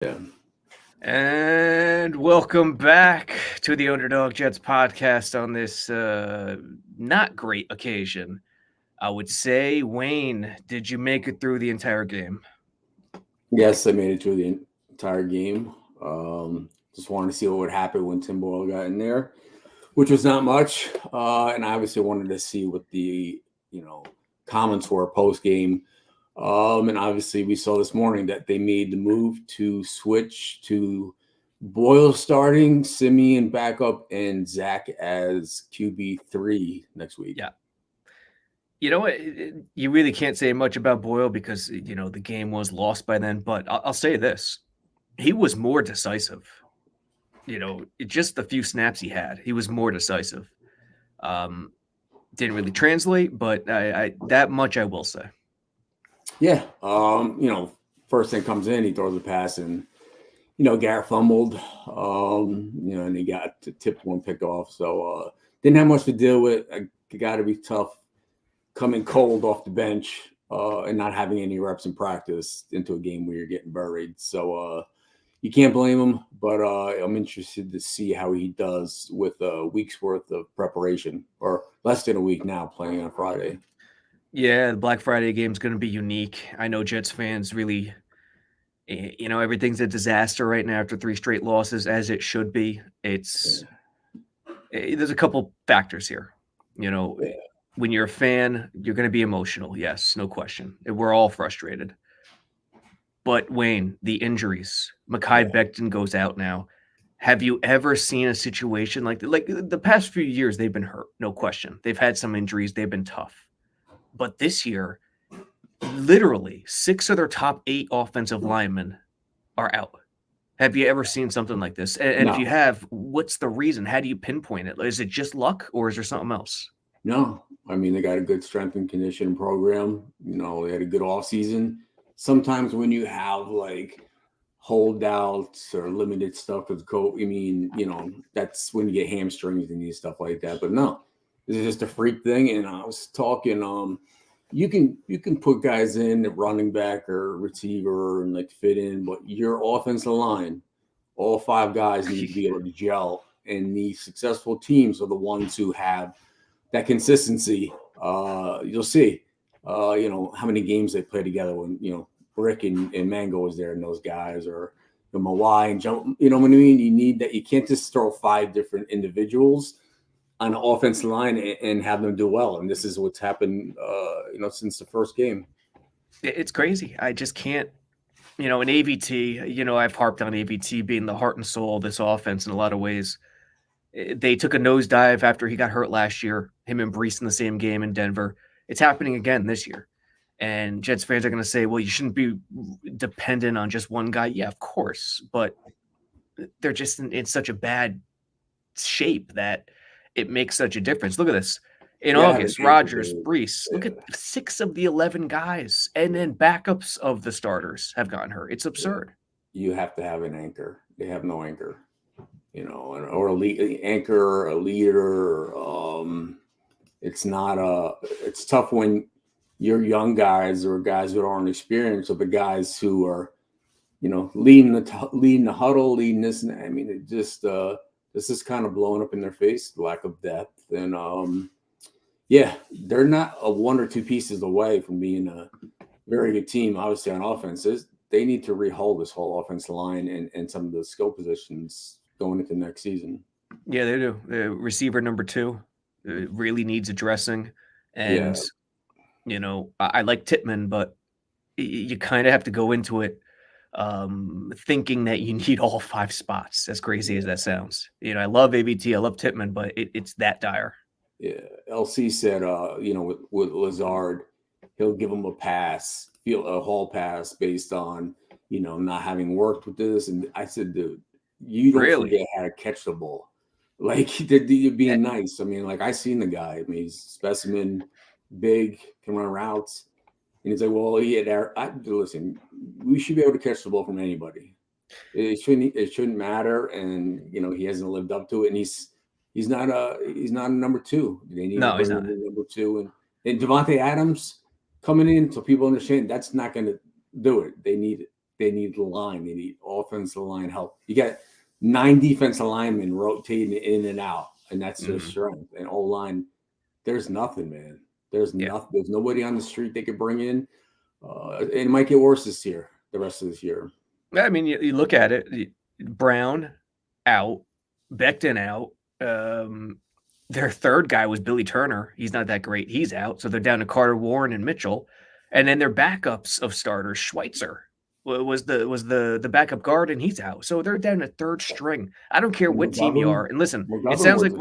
Yeah. And welcome back to the Underdog Jets podcast on this not great occasion. I would say, Wayne, did you make it through the entire game? Yes, I made it through the entire game. Just wanted to see what would happen when Tim Boyle got in there, which was not much. And I obviously wanted to see what the comments were post game. And obviously we saw this morning that they made the move to switch to Boyle starting, Simeon backup, and Zach as QB3 next week. Yeah. You know what? You really can't say much about Boyle because, the game was lost by then. But I'll say this. He was more decisive. Just the few snaps he had, he was more decisive. Didn't really translate, but I that much I will say. Yeah. First thing comes in, he throws a pass and Garrett fumbled, and he got tipped one pick off. So didn't have much to deal with. It got to be tough coming cold off the bench and not having any reps in practice into a game where you're getting buried. So you can't blame him, but I'm interested to see how he does with a week's worth of preparation, or less than a week now, playing on Friday. Yeah, the Black Friday game is going to be unique. I know Jets fans really, everything's a disaster right now after 3 straight losses, as it should be. There's a couple factors here. When you're a fan, you're going to be emotional. Yes, no question. We're all frustrated. But Wayne, the injuries. Mekhi Becton goes out now. Have you ever seen a situation like the past few years? They've been hurt, no question. They've had some injuries. They've been tough. But this year, literally 6 of their top 8 offensive linemen are out. Have you ever seen something like this? And No. if you have, what's the reason? How do you pinpoint it? Is it just luck or is there something else? No, I mean, they got a good strength and conditioning program. They had a good off season. Sometimes when you have like holdouts or limited stuff with coach, that's when you get hamstrings and stuff like that. But no, this is just a freak thing. And I was talking, you can put guys in at running back or receiver and like fit in, but your offensive line, all 5 guys need to be able to gel. And the successful teams are the ones who have that consistency. You'll see, how many games they play together when, Rick and Mango was there and those guys, or Mawai and Joe, what I mean? You need that. You can't just throw 5 different individuals on the offensive line and have them do well. And this is what's happened, since the first game. It's crazy. I just can't, in AVT, I've harped on AVT being the heart and soul of this offense in a lot of ways. They took a nosedive after he got hurt last year, him and Brees in the same game in Denver. It's happening again this year. And Jets fans are going to say, well, you shouldn't be dependent on just one guy. Yeah, of course. But they're just in such a bad shape that it makes such a difference. Look at this. In August, Rodgers, Brees, look at 6 of the 11 guys. And then backups of the starters have gotten hurt. It's absurd. You have to have an anchor. They have no anchor. Or a lead, anchor, a leader. It's tough when you're young guys or guys who aren't experienced, or the guys who are, leading the huddle, leading this. And I mean, it just this is kind of blowing up in their face, lack of depth, and they're not a 1 or 2 pieces away from being a very good team. Obviously, on offenses, they need to rehold this whole offensive line and some of the skill positions going into next season. Yeah, they do. Receiver number 2 really needs addressing. And, I like Tippmann, but you kind of have to go into it thinking that you need all 5 spots, as crazy as that sounds. I love AVT, I love Tippmann, but it's that dire. Yeah, LC said, with Lazard, he'll give him a hall pass based on, not having worked with this. And I said, dude, you don't forget how to catch the ball. Like, you're being nice. I mean, like, I seen the guy. I mean, he's specimen, big, can run routes. And he's like, well, listen, we should be able to catch the ball from anybody. It shouldn't matter. And, he hasn't lived up to it. And he's not a number 2. They need to bring him number 2. And Devontae Adams coming in, so people understand that's not going to do it. They need they need the line. They need offensive line help. You got 9 defensive linemen rotating in and out, and that's their strength. And O-line, there's nothing, man. There's nothing. There's nobody on the street they could bring in. And it might get worse the rest of this year. I mean, you look at it. Brown out, Becton out. Their third guy was Billy Turner. He's not that great. He's out. So they're down to Carter Warren and Mitchell. And then their backups of starters, Schweitzer was the backup guard, and he's out. So they're down to third string. I don't care what team you are. And listen, it sounds like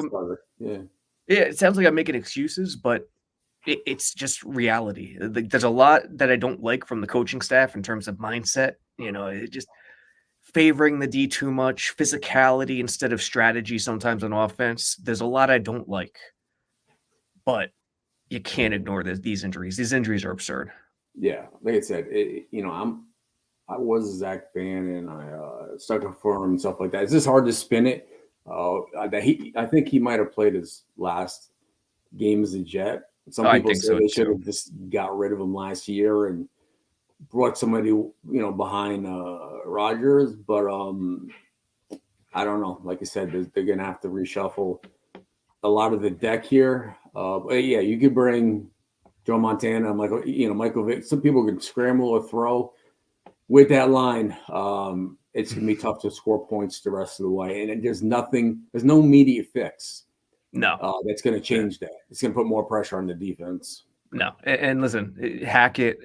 it sounds like I'm making excuses, but it's just reality. There's a lot that I don't like from the coaching staff in terms of mindset. It just favoring the D too much, physicality instead of strategy sometimes on offense. There's a lot I don't like, but you can't ignore these injuries. These injuries are absurd. Yeah, like I said, I was a Zach fan, and I stuck up for him and stuff like that. It's just hard to spin it. I think he might have played his last game as a Jet. Some people say they should have just got rid of him last year and brought somebody, behind Rodgers. But I don't know. Like I said, they're going to have to reshuffle a lot of the deck here. But yeah, you could bring Joe Montana, Michael Vick. Some people can scramble or throw with that line. It's going to be tough to score points the rest of the way. And there's no immediate fix. No. That's going to change that. It's going to put more pressure on the defense. No. And listen, Hackett,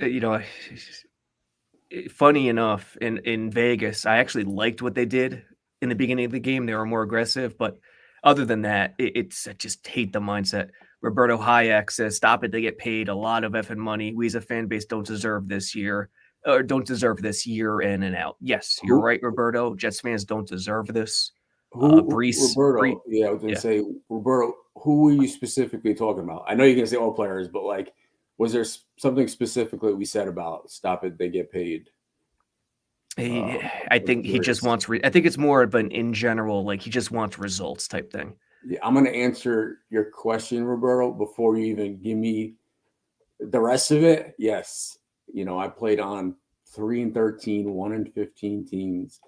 funny enough, in Vegas, I actually liked what they did in the beginning of the game. They were more aggressive, but other than that, I just hate the mindset. Roberto Hayek says, "Stop it. They get paid a lot of effing money. We as a fan base don't deserve this year in and out." Yes, you're right, Roberto. Jets fans don't deserve this. Roberto. Yeah, I was going to say, Roberto, who were you specifically talking about? I know you're going to say all players, but was there something specifically we said about stop it, they get paid? I think he just wants. I think it's more of an in general, he just wants results type thing. Yeah, I'm going to answer your question, Roberto, before you even give me the rest of it. Yes, I played on 3-13, 1-15 teams.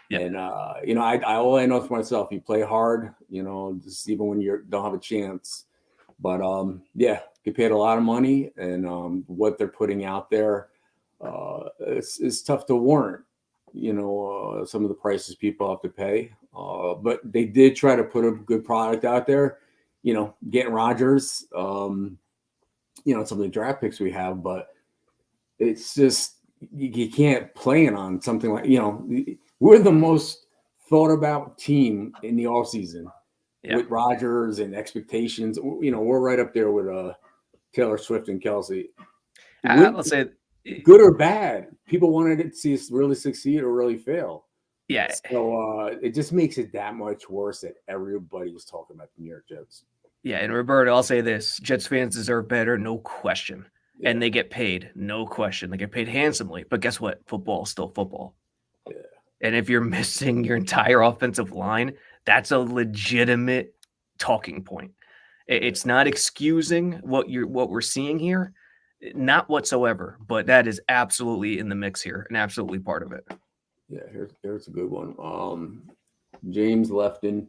Yeah. And all I know for myself, you play hard, just even when you don't have a chance. But get paid a lot of money, and what they're putting out there, it's tough to warrant. Some of the prices people have to pay. But they did try to put a good product out there. Getting Rodgers. Some of the draft picks we have, but it's just you can't plan on something like we're the most thought about team in the offseason with Rodgers and expectations. We're right up there with Taylor Swift and Kelsey. Let's say good or bad, people wanted to see us really succeed or really fail. Yeah. So it just makes it that much worse that everybody was talking about the New York Jets. Yeah, and Roberto, I'll say this: Jets fans deserve better, no question. Yeah. And they get paid, no question. They get paid handsomely. But guess what? Football is still football. Yeah. And if you're missing your entire offensive line, that's a legitimate talking point. It's not excusing what we're seeing here, not whatsoever. But that is absolutely in the mix here and absolutely part of it. Yeah, here's a good one. James Lefton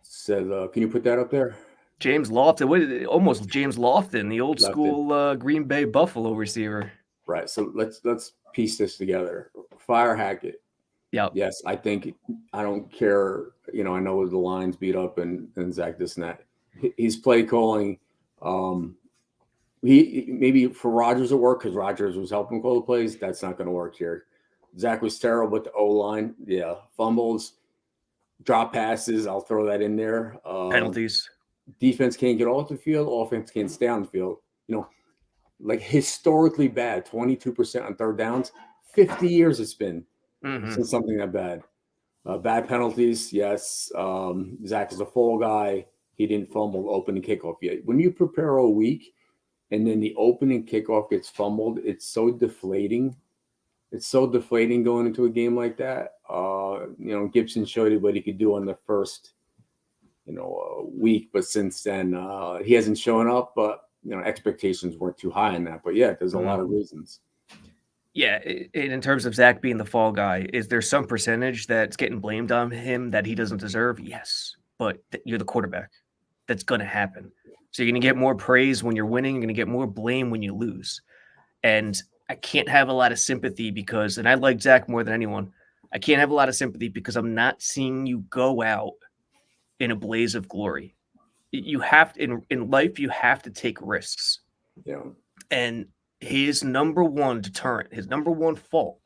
says, "Can you put that up there?" James Lofton, almost James Lofton, the old school Green Bay Buffalo receiver. Right. So let's piece this together. Fire Hackett. Yeah. Yes, I don't care. I know the line's beat up and Zach this and that. He's play calling. He maybe for Rodgers at work because Rodgers was helping call the plays. That's not going to work here. Zach was terrible with the O-line. Yeah, fumbles, drop passes. I'll throw that in there. Penalties. Defense can't get off the field. Offense can't stay on the field. Historically bad. 22% on third downs. 50 years it's been since something that bad. Bad penalties. Yes. Zach is a fall guy. He didn't fumble opening kickoff yet. When you prepare a week and then the opening kickoff gets fumbled, it's so deflating. It's so deflating going into a game like that. Gibson showed you what he could do on the first, week, but since then he hasn't shown up. But expectations weren't too high in that. But yeah, there's a lot of reasons. Yeah, in terms of Zach being the fall guy, is there some percentage that's getting blamed on him that he doesn't deserve? Yes, but you're the quarterback. That's going to happen. So you're going to get more praise when you're winning. You're going to get more blame when you lose. And I can't have a lot of sympathy because, and I like Zach more than anyone, I can't have a lot of sympathy because I'm not seeing you go out in a blaze of glory. You have to, in life, you have to take risks. Yeah. And his number one deterrent, his number one fault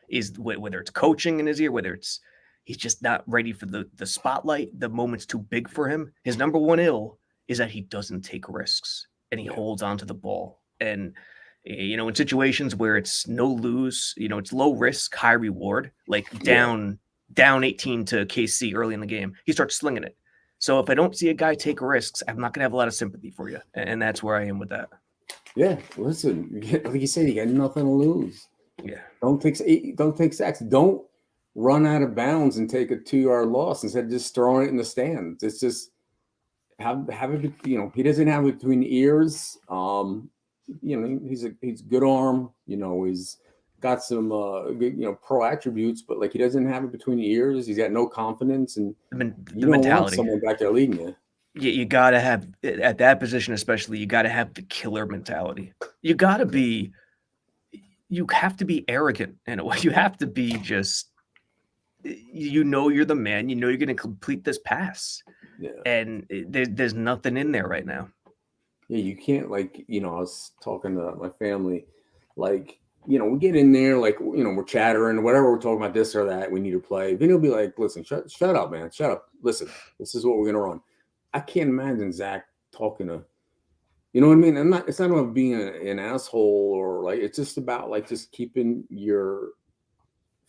is whether it's coaching in his ear, whether it's he's just not ready for the spotlight, the moment's too big for him. His number one ill is that he doesn't take risks and he holds on to the ball. And, in situations where it's no lose, it's low risk, high reward, like down 18 to KC early in the game, he starts slinging it. So if I don't see a guy take risks, I'm not going to have a lot of sympathy for you. And that's where I am with that. Yeah, listen, like you said, you got nothing to lose. Yeah. Don't take sacks. Don't run out of bounds and take a 2-yard loss instead of just throwing it in the stands. It's just have it. He doesn't have it between the ears. He's good arm. He's got some good, pro attributes, but like he doesn't have it between the ears. He's got no confidence, and the don't mentality. want someone back there leading you. You got to have, at that position especially, you got to have the killer mentality. You have to be arrogant in a way. You have to be just, you're the man. You're going to complete this pass. Yeah. And there's nothing in there right now. Yeah, you can't, I was talking to my family, we get in there, we're chattering, whatever, we're talking about this or that, we need to play. Then he'll be like, listen, shut up, man. Shut up. Listen, this is what we're going to run. I can't imagine Zach talking to, you know what I mean? It's not about being an asshole or it's just about just keeping your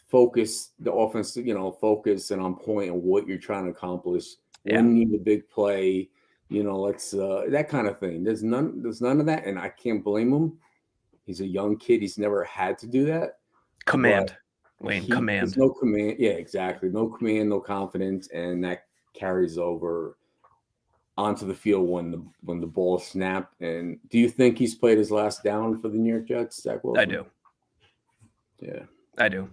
focus, the offense, focus and on point on what you're trying to accomplish. When you need a big play, let's that kind of thing. There's none of that. And I can't blame him. He's a young kid. He's never had to do that. Command. Command. There's no command. Yeah, exactly. No command, no confidence. And that carries over onto the field when the ball snapped. And do you think he's played his last down for the New York Jets, Zach Wilson? I do. Yeah, I do.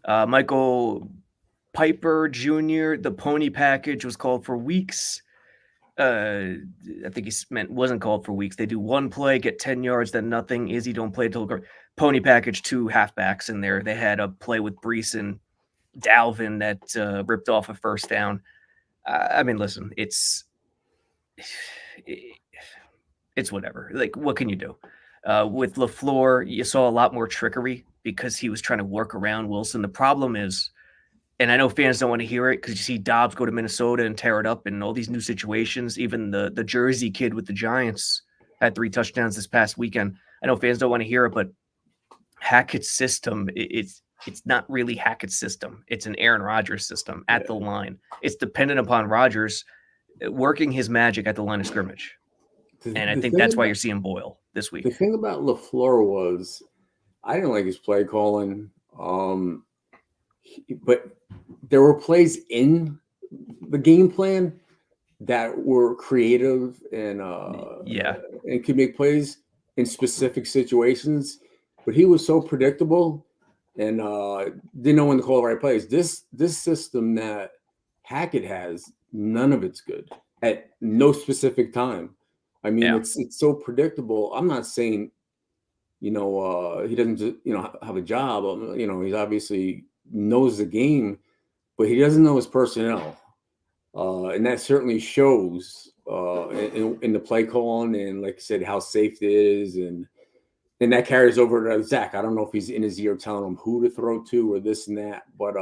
Michael Piper Jr., the pony package was called for weeks. I think he wasn't called for weeks. They do one play, get 10 yards, then nothing. Izzy don't play till pony package, 2 halfbacks in there. They had a play with Brees and Dalvin that ripped off a first down. Listen, it's whatever. What can you do? With LaFleur, you saw a lot more trickery because he was trying to work around Wilson. The problem is, and I know fans don't want to hear it because you see Dobbs go to Minnesota and tear it up in all these new situations. Even the Jersey kid with the Giants had 3 touchdowns this past weekend. I know fans don't want to hear it, but Hackett's system, it's not really Hackett's system. It's an Aaron Rodgers system at the line. It's dependent upon Rodgers working his magic at the line of scrimmage. And I think that's why you're seeing Boyle this week. The thing about LaFleur was I didn't like his play calling. But there were plays in the game plan that were creative and could make plays in specific situations. But he was so predictable and didn't know when to call the right plays. This system that Hackett has, none of it's good at no specific time. It's so predictable. I'm not saying, he doesn't, have a job. He's obviously knows the game, but he doesn't know his personnel. And that certainly shows in the play calling and, like I said, how safe it is. And that carries over to Zach. I don't know if he's in his ear telling him who to throw to or this and that, but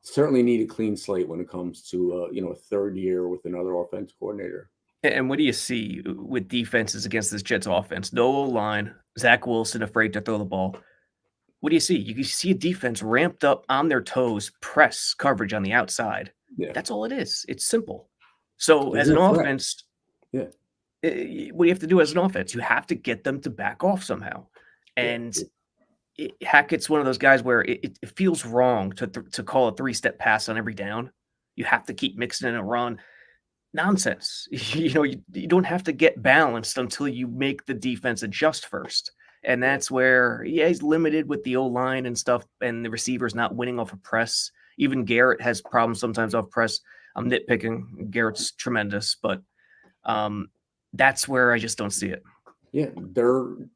certainly need a clean slate when it comes to, a third year with another offense coordinator. And what do you see with defenses against this Jets offense? No O-line, Zach Wilson afraid to throw the ball. What do you see? You see a defense ramped up on their toes, press coverage on the outside. Yeah. That's all it is. It's simple. So as an offense, what do you have to do as an offense? You have to get them to back off somehow. And Hackett's one of those guys where it feels wrong to call a 3-step pass on every down. You have to keep mixing in a run. Nonsense. You don't have to get balanced until you make the defense adjust first. And that's where, he's limited with the O-line and stuff, and the receivers not winning off of press. Even Garrett has problems sometimes off press. I'm nitpicking. Garrett's tremendous, but that's where I just don't see it. Yeah, the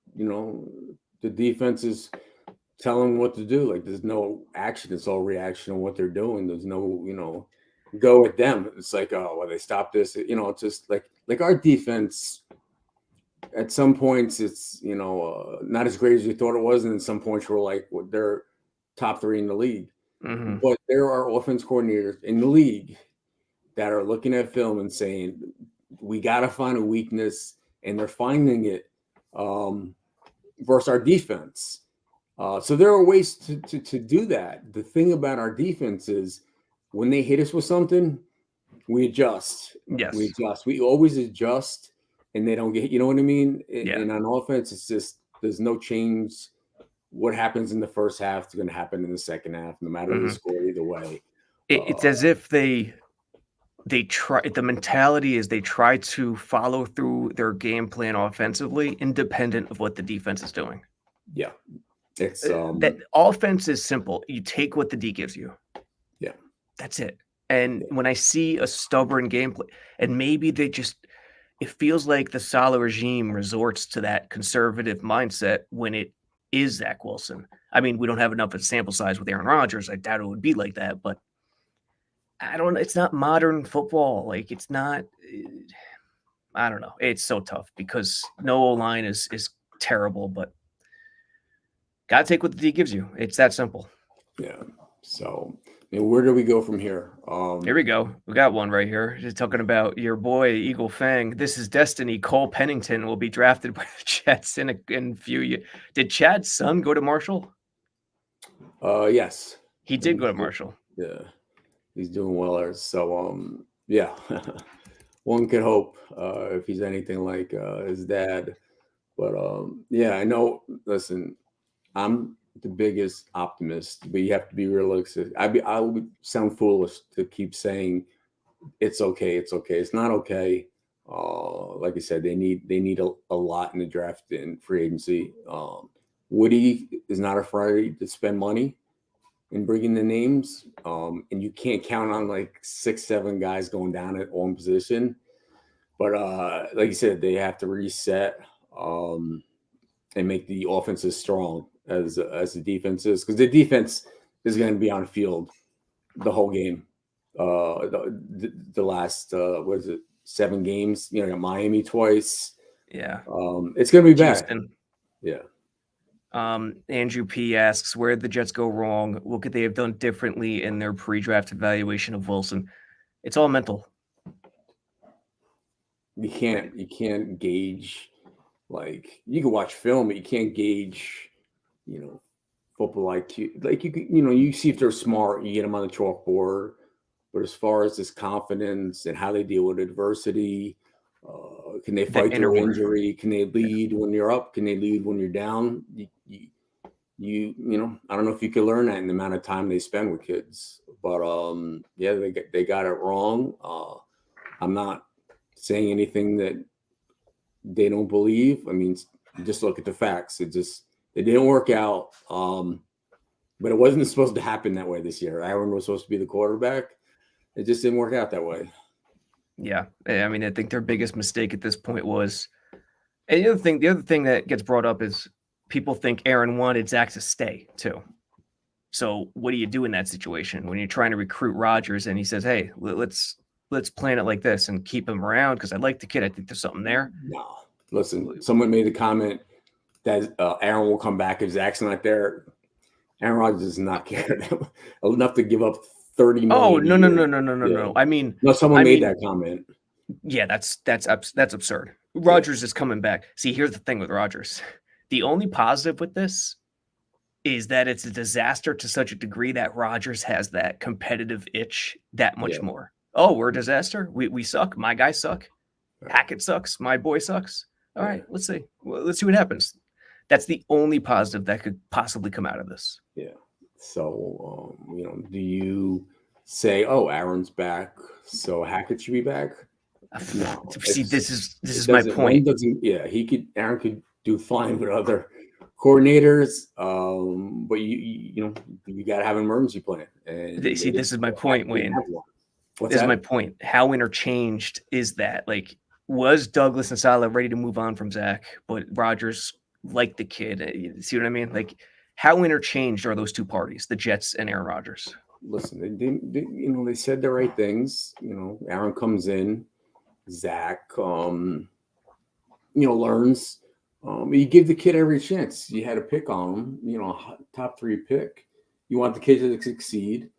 defense is telling what to do. Like, there's no action. It's all reaction on what they're doing. There's no, go at them. It's like, oh, well, they stopped this. It's just like our defense. At some points, it's not as great as we thought it was, and at some points we're like, well, they're top 3 in the league. Mm-hmm. But there are offense coordinators in the league that are looking at film and saying, we got to find a weakness, and they're finding it versus our defense. So there are ways to do that. The thing about our defense is when they hit us with something, we adjust. Yes. We adjust. We always adjust, and they don't get, you know what I mean? Yeah. And on offense, it's just, there's no change. What happens in the first half is going to happen in the second half, no matter the score, either way. It's as if they try. The mentality is they try to follow through their game plan offensively, independent of what the defense is doing. Yeah, it's that offense is simple. You take what the D gives you. Yeah, that's it. And when I see a stubborn gameplay, and maybe it feels like the Saleh regime resorts to that conservative mindset when it is Zach Wilson. I mean, we don't have enough of a sample size with Aaron Rodgers. I doubt it would be like that, but it's not modern football. Like, it's not, I don't know. It's so tough because no O-line is terrible, but got to take what the D gives you. It's that simple. Yeah. So, where do we go from here? Here we go. We got one right here. Just talking about your boy, Eagle Fang. This is destiny. Cole Pennington will be drafted by the Jets in a few years. Did Chad's son go to Marshall? Yes. He did go to Marshall. Yeah. He's doing well there. So, yeah. One could hope if he's anything like his dad. But, yeah, I know. Listen, I'm the biggest optimist, but you have to be realistic. I would sound foolish to keep saying it's okay. It's okay. It's not okay. Like I said, they need a lot in the draft and free agency. Woody is not afraid to spend money in bringing the names, and you can't count on like 6-7 guys going down at one position. But like you said, they have to reset and make the offenses strong as the defense is, because the defense is going to be on the field the whole game. The last 7 games? Got Miami twice. Yeah. It's going to be Houston. Bad. Yeah. Andrew P asks, where did the Jets go wrong? What could they have done differently in their pre-draft evaluation of Wilson? It's all mental. You can't gauge. Like, you can watch film, but you can't gauge, football IQ. Like, you see if they're smart, you get them on the chalkboard. But as far as this confidence and how they deal with adversity, can they fight through injury? Can they lead when you're up? Can they lead when you're down? I don't know if you can learn that in the amount of time they spend with kids. But yeah, they got it wrong. I'm not saying anything that they don't believe. I mean, just look at the facts. It didn't work out. But it wasn't supposed to happen that way this year. Aaron was supposed to be the quarterback. It just didn't work out that way. Yeah. I mean, I think their biggest mistake at this point was, and the other thing that gets brought up is people think Aaron wanted Zach to stay too. So what do you do in that situation when you're trying to recruit Rodgers and he says, hey, let's plan it like this and keep him around because I like the kid. I think there's something there. No. Listen, someone made a comment that Aaron will come back if Zach's not there. Aaron Rodgers does not care enough to give up $30 million. Oh, no. I mean, someone made that comment. Yeah, that's absurd. Rodgers is coming back. See, here's the thing with Rodgers. The only positive with this is that it's a disaster to such a degree that Rodgers has that competitive itch that much more. Oh, we're a disaster. We suck. My guys suck. Hackett sucks. My boy sucks. All right, let's see. Well, let's see what happens. That's the only positive that could possibly come out of this. Yeah. So, do you say, "Oh, Aaron's back, so Hackett should be back"? No. See, this is my point. Aaron could do fine with other coordinators, but you got to have an emergency plan. And See, this is my point, they Wayne. have one. What's This is that? my point. How interchanged is that? Like, was Douglas and Saleh ready to move on from Zach, but Rodgers liked the kid? See what I mean? Like, how interchanged are those two parties, the Jets and Aaron Rodgers? Listen, they said the right things. Aaron comes in, Zach, learns. You give the kid every chance. You had a pick on him, top 3 pick. You want the kid to succeed,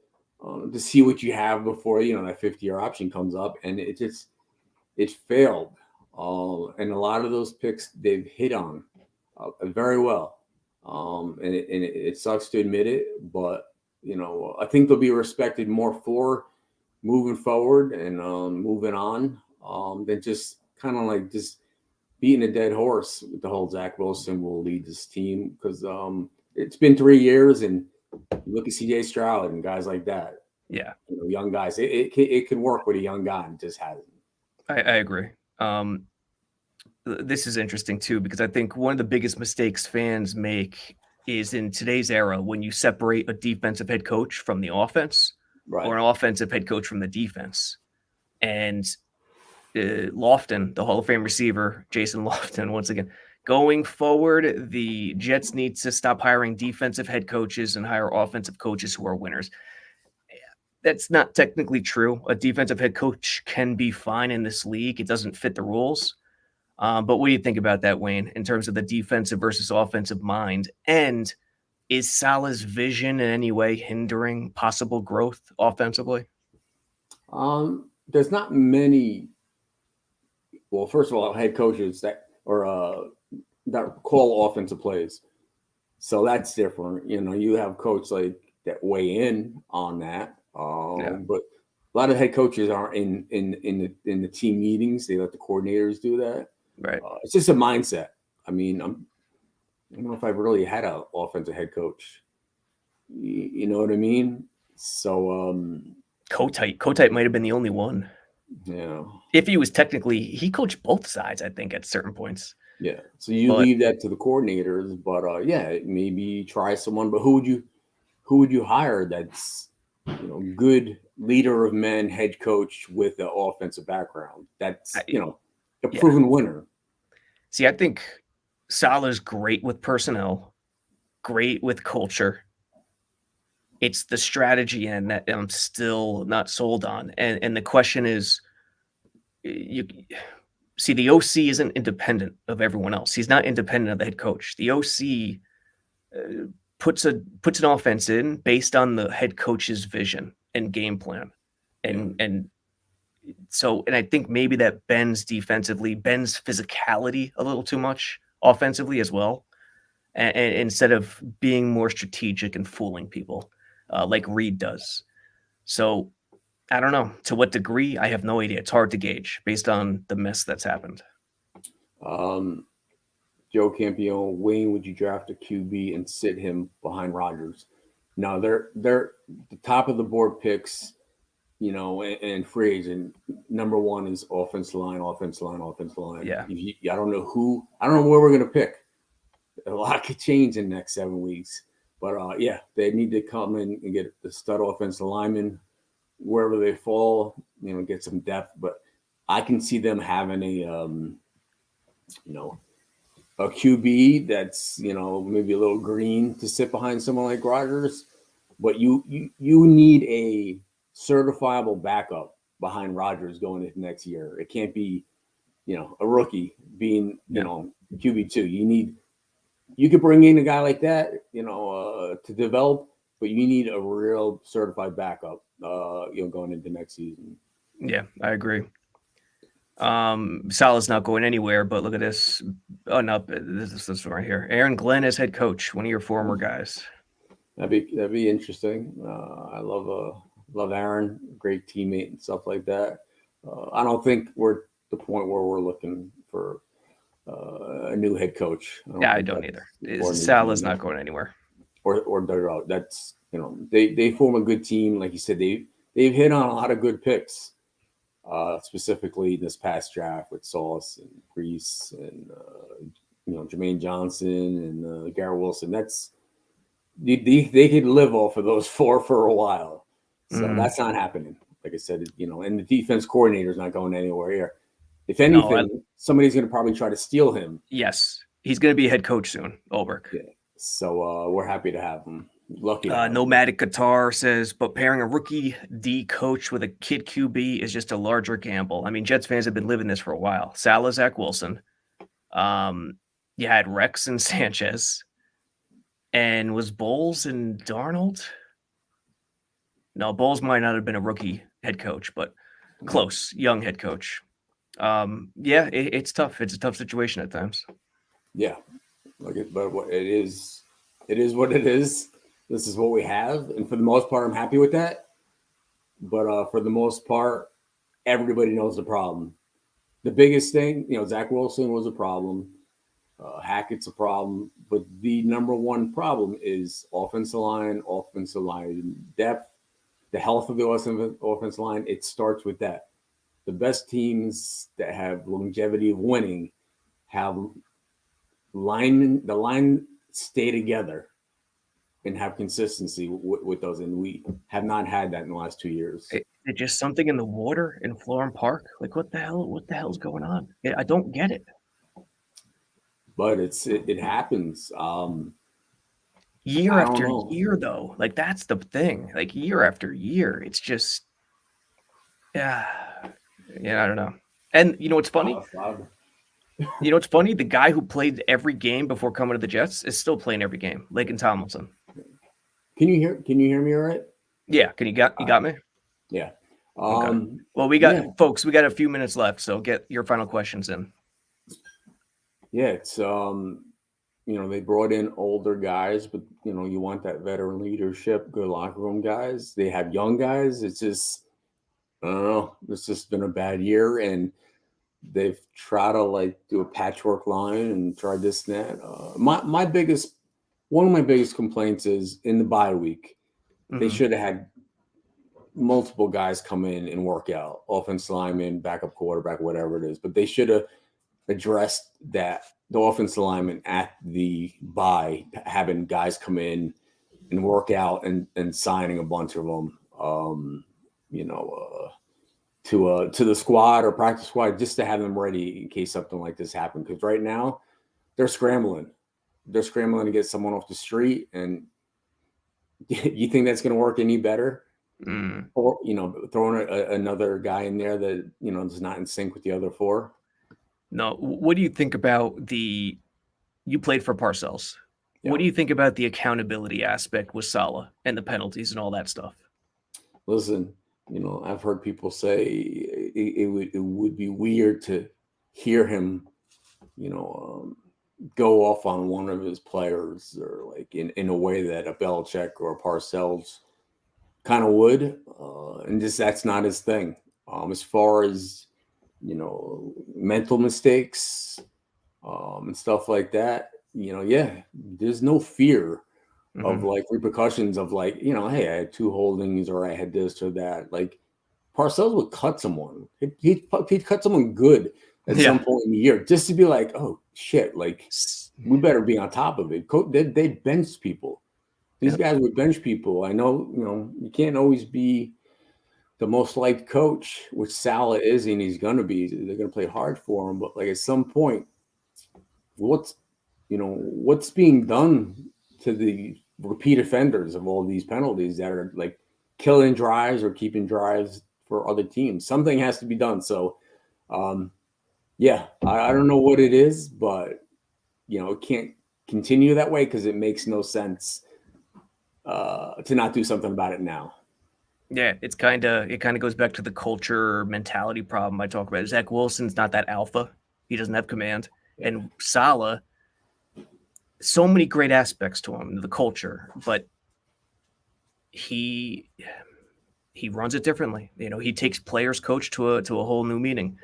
to see what you have before that 50-year option comes up, and it failed. And a lot of those picks they've hit on very well. And it sucks to admit it, but I think they'll be respected more for moving forward and moving on than just kind of like just beating a dead horse with the whole Zach Wilson will lead this team, because it's been 3 years, and you look at CJ Stroud and guys like that. Yeah, young guys. It can work with a young guy, and just hasn't. I agree. This is interesting too, because I think one of the biggest mistakes fans make is in today's era when you separate a defensive head coach from the offense, Right. or an offensive head coach from the defense. And Lofton, the Hall of Fame receiver, Jason Lofton, once again, going forward, the Jets need to stop hiring defensive head coaches and hire offensive coaches who are winners. That's not technically true. A defensive head coach can be fine in this league. It doesn't fit the rules. But what do you think about that, Wayne, in terms of the defensive versus offensive mind? And is Saleh's vision in any way hindering possible growth offensively? There's not many. Well, first of all, head coaches that call offensive plays, so that's different. You have coaches like that weigh in on that. But a lot of head coaches aren't in the team meetings. They let the coordinators do that. Right. It's just a mindset. I mean, I don't know if I've really had an offensive head coach. You know what I mean? So Kotite might have been the only one. Yeah. If he was technically, he coached both sides, I think, at certain points. Yeah. So you leave that to the coordinators, but maybe try someone. But who would you hire that's good leader of men, head coach with an offensive background? That's a proven winner. See, I think Saleh's great with personnel, great with culture. It's the strategy end that I'm still not sold on. And the question is, you see, the OC isn't independent of everyone else. He's not independent of the head coach. The OC puts an offense in based on the head coach's vision and game plan. And I think maybe that bends defensively, bends physicality a little too much offensively as well. And instead of being more strategic and fooling people like Reed does. So I don't know to what degree. I have no idea. It's hard to gauge based on the mess that's happened. Joe Campione, Wayne, would you draft a QB and sit him behind Rodgers? No, they're the top of the board picks, and free agent. Number one is offensive line. Yeah. I don't know where we're going to pick. A lot could change in the next 7 weeks. But, they need to come in and get the stud offensive lineman wherever they fall, get some depth. But I can see them having a QB that's, maybe a little green to sit behind someone like Rodgers. But you need a certifiable backup behind Rodgers going into next year. It can't be, a rookie being, QB2. You could bring in a guy like that, to develop, but you need a real certified backup, going into next season. Yeah, I agree. Saleh's not going anywhere, but look at this. Oh no, this one right here. Aaron Glenn as head coach, one of your former guys. That'd be interesting. I love Aaron, great teammate and stuff like that. I don't think we're at the point where we're looking for a new head coach. I don't either. Saleh's not going anywhere. Or they're out. That's they form a good team. Like you said, they've hit on a lot of good picks. Specifically this past draft with Sauce and Priest and Jermaine Johnson and Garrett Wilson. That's they could live off of those four for a while. So that's not happening. Like I said, and the defense coordinator is not going anywhere here. If No, anything, somebody's going to probably try to steal him. yes, he's going to be a head coach soon, Ulbrich. Yeah. So we're happy to have him. Lucky. To have Nomadic Qatar says, but pairing a rookie D coach with a kid QB is just a larger gamble. I mean, Jets fans have been living this for a while. Salah, Zach Wilson. You had Rex and Sanchez. And was Bowles and Darnold? No, Bowles might not have been a rookie head coach, but close, young head coach. It's tough. It's a tough situation at times. Yeah, but it is what it is. This is what we have, and for the most part, I'm happy with that. But for the most part, everybody knows the problem. The biggest thing, Zach Wilson was a problem. Hackett's a problem, but the number one problem is offensive line depth, the health of the offensive line. It starts with that. The best teams that have longevity of winning have the line stay together and have consistency with those, and we have not had that in the last 2 years. It's just something in the water in Florham Park. Like, what the hell's going on? I don't get it. But it happens. Year after year, though. Like, that's the thing. Like, year after year, it's just, I don't know. And you know what's funny? You know what's funny? The guy who played every game before coming to the Jets is still playing every game. Lakin Tomlinson. Can you hear me all right? Yeah. You got me? Yeah. Okay. Well, we got folks. We got a few minutes left, so get your final questions in. Yeah, it's they brought in older guys, but you want that veteran leadership, good locker room guys. They have young guys. It's just, I don't know. It's just been a bad year, and they've tried to do a patchwork line and try this and that. One of my biggest complaints is in the bye week, they should have had multiple guys come in and work out, offensive lineman, backup quarterback, whatever it is. But they should have addressed that, the offensive lineman at the bye, having guys come in and work out and signing a bunch of them, to the squad or practice squad, just to have them ready in case something like this happened. Because right now they're scrambling. They're scrambling to get someone off the street. And you think that's going to work any better? Or, throwing another guy in there that, is not in sync with the other four? No. What do you think about you played for Parcells. Yeah. What do you think about the accountability aspect with Salah and the penalties and all that stuff? Listen, I've heard people say it would be weird to hear him, go off on one of his players, or in a way that a Belichick or a Parcells kind of would, and just that's not his thing. As far as mental mistakes and stuff like that, there's no fear of repercussions of hey, I had 2 holdings, or I had this or that. Parcells would cut someone. He'd cut someone good at some point in the year, just to be like, oh shit, we better be on top of it. They bench people. These guys would bench people. I know, you can't always be the most liked coach, which Salah is, and he's going to be. They're going to play hard for him. But at some point, what's being done to the repeat offenders of all these penalties that are killing drives or keeping drives for other teams? Something has to be done. So, I don't know what it is, but it can't continue that way, because it makes no sense to not do something about it now. Yeah, it kind of goes back to the culture mentality problem I talk about. Zach Wilson's not that alpha. He doesn't have command. And Salah, so many great aspects to him, the culture, but he runs it differently. He takes players coach to a whole new meaning.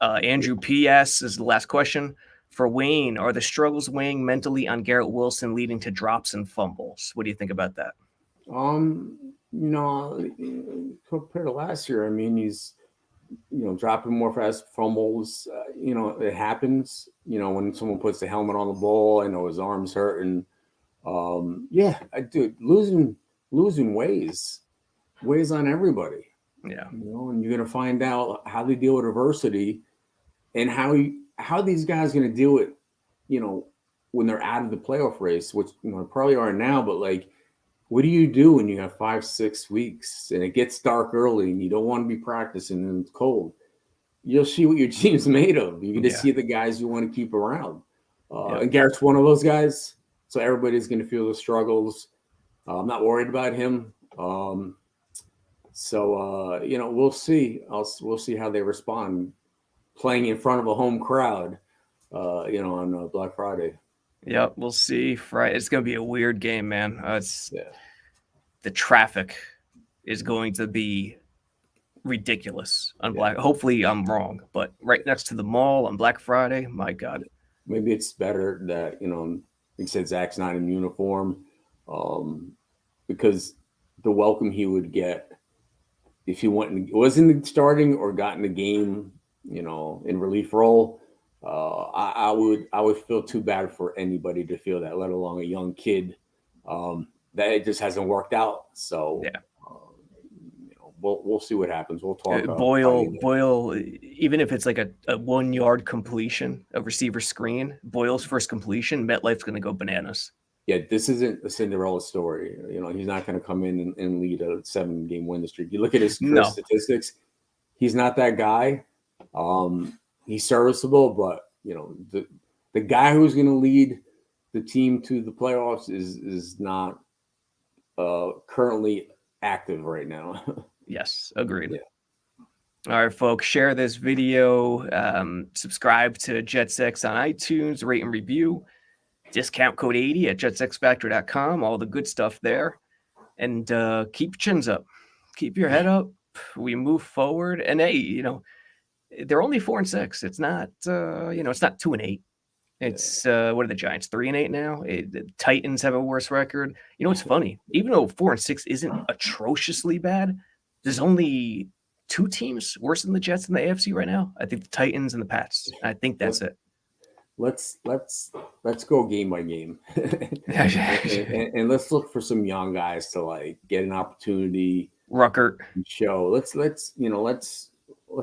Andrew P. asks, is the last question for Wayne, are the struggles weighing mentally on Garrett Wilson leading to drops and fumbles? What do you think about that? Compared to last year, I mean, he's dropping more fast fumbles. It happens. When someone puts the helmet on the ball, I know his arm's hurting. Yeah, I do. Losing weighs on everybody. Yeah. And you're gonna find out how they deal with adversity and how these guys are gonna deal with, when they're out of the playoff race, which probably are now. But like, what do you do when you have 5-6 weeks and it gets dark early and you don't want to be practicing and it's cold? You'll see what your team's made of. You're gonna see the guys you want to keep around. And Garrett's one of those guys, so everybody's gonna feel the struggles. I'm not worried about him. So we'll see. We'll see how they respond playing in front of a home crowd, on Black Friday. Yep, we'll see. Friday, it's going to be a weird game, man. The traffic is going to be ridiculous on Black. Hopefully, I'm wrong, but right next to the mall on Black Friday, my God. Maybe it's better that like I said, Zach's not in uniform, because the welcome he would get if he wasn't starting or got in the game, in relief role. I would feel too bad for anybody to feel that, let alone a young kid, that it just hasn't worked out. So we'll see what happens. We'll talk. Boyle, even if it's like a 1 yard completion, a receiver screen, Boyle's first completion, MetLife's going to go bananas. Yeah, this isn't a Cinderella story. He's not going to come in and lead a 7-game win streak. You look at his statistics, he's not that guy. He's serviceable, but the guy who's going to lead the team to the playoffs is not currently active right now. Yes, agreed. Yeah. All right, folks, share this video. Subscribe to JetsX on iTunes, rate and review. Discount code 80 at jetsxfactor.com. All the good stuff there. And keep your chins up. Keep your head up. We move forward. And hey, they're only 4-6. It's not it's not 2-8. It's what are the Giants? 3-8 now? The Titans have a worse record. It's funny. Even though 4-6 isn't atrociously bad, there's only 2 teams worse than the Jets in the AFC right now. I think the Titans and the Pats. I think that's it. Let's go game by game, and let's look for some young guys to get an opportunity. Ruckert show. Let's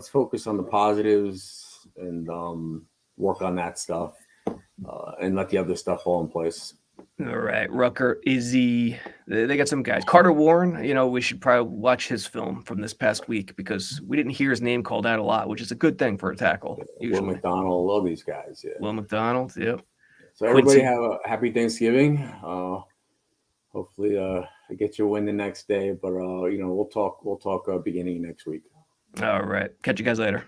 focus on the positives and work on that stuff, and let the other stuff fall in place. All right, Ruckert, Izzy, they got some guys. Carter Warren, we should probably watch his film from this past week because we didn't hear his name called out a lot, which is a good thing for a tackle. Will McDonald, all these guys. Yeah. Will McDonald, yep. So everybody have a happy Thanksgiving. Hopefully, get your win the next day. But we'll talk beginning next week. All right, catch you guys later.